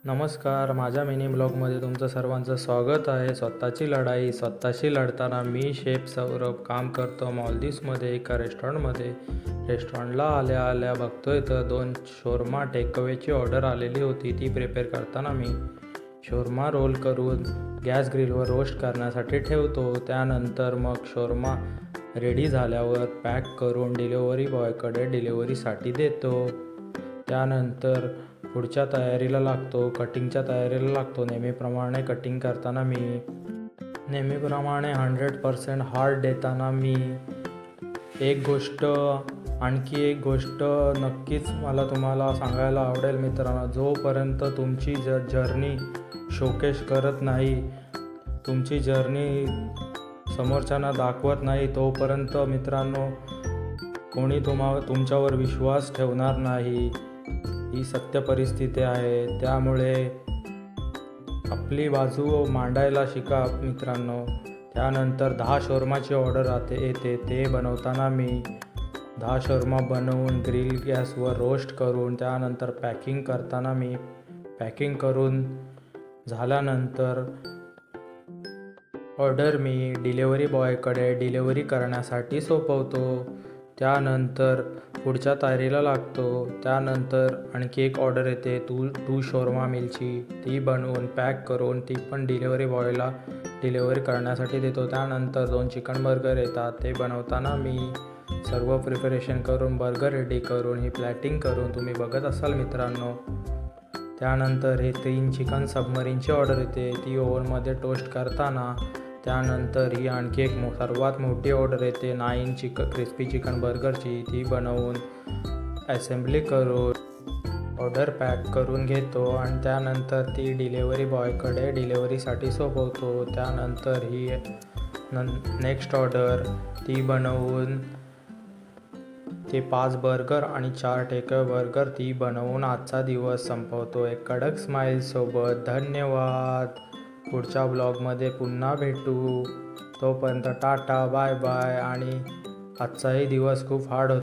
नमस्कार, माझ्या मिनी ब्लॉगमध्ये तुमचं सर्वांचं स्वागत आहे. स्वतःची लढाई स्वतःशी लढताना मी शेफ सौरभ काम करतो मॉलदीव्समध्ये एका रेस्टॉरंटमध्ये. रेस्टॉरंटला आल्या आल्या बघतोय तर 2 शोरमा टेकअवेची ऑर्डर आलेली होती. ती प्रिपेअर करताना मी शोरमा रोल करून गॅस ग्रिलवर रोस्ट करण्यासाठी ठेवतो. त्यानंतर मग शोरमा रेडी झाल्यावर पॅक करून डिलेवरी बॉयकडे डिलेवरीसाठी देतो. त्यानंतर पुढच्या तयारीला लागतो, कटिंगच्या तयारीला लागतो. नेहमीप्रमाणे कटिंग करताना मी नेहमीप्रमाणे 100% हार्ट देताना मी आणखी एक गोष्ट नक्कीच मला तुम्हाला सांगायला आवडेल मित्रांनो, जोपर्यंत तुमची जर्नी शोकेस करत नाही, तुमची जर्नी समोरच्यांना दाखवत नाही, तोपर्यंत मित्रांनो कोणी तुमच्यावर विश्वास ठेवणार नाही. ही सत्य परिस्थिती आहे. त्यामुळे आपली बाजू मांडायला शिका मित्रांनो. त्यानंतर 10 शोरमाची ऑर्डर येते. ते बनवताना मी 10 शोरमा बनवून ग्रिल गॅसवर रोस्ट करून त्यानंतर पॅकिंग करून झाल्यानंतर ऑर्डर मी डिलेवरी बॉयकडे डिलेवरी करण्यासाठी सोपवतो. त्यानंतर पुढच्या तयारीला लागतो. त्यानंतर आणखी एक ऑर्डर येते 2 शोरमा मिलची. ती बनवून पॅक करून ती पण डिलेवरी बॉयला डिलेवरी करण्यासाठी देतो. त्यानंतर 2 चिकन बर्गर येतात. ते बनवताना मी सर्व प्रिपरेशन करून बर्गर रेडी करून ही प्लॅटिंग करून तुम्ही बघत असाल मित्रांनो. त्यानंतर हे 3 चिकन सबमरीनची ऑर्डर येते. ती ओव्हनमध्ये टोस्ट करताना त्यानंतर ही आणखी एक सर्वात मोठी ऑर्डर येते 9 क्रिस्पी चिकन बर्गरची. ती बनवून असेंब्ली करून ऑर्डर पॅक करून घेतो आणि त्यानंतर ती डिलेवरी बॉयकडे डिलेवरीसाठी सोपवतो. त्यानंतर ही नेक्स्ट ऑर्डर ती बनवून ते 5 बर्गर आणि 4 टेकअवे बर्गर ती बनवून आजचा दिवस संपवतो एक कडक स्माईलसोबत. धन्यवाद. पुढच्या ब्लॉगमध्ये पुन्हा भेटू. तोपर्यंत टाटा, बाय बाय. आणि आजचाही दिवस खूप हार्ड होता.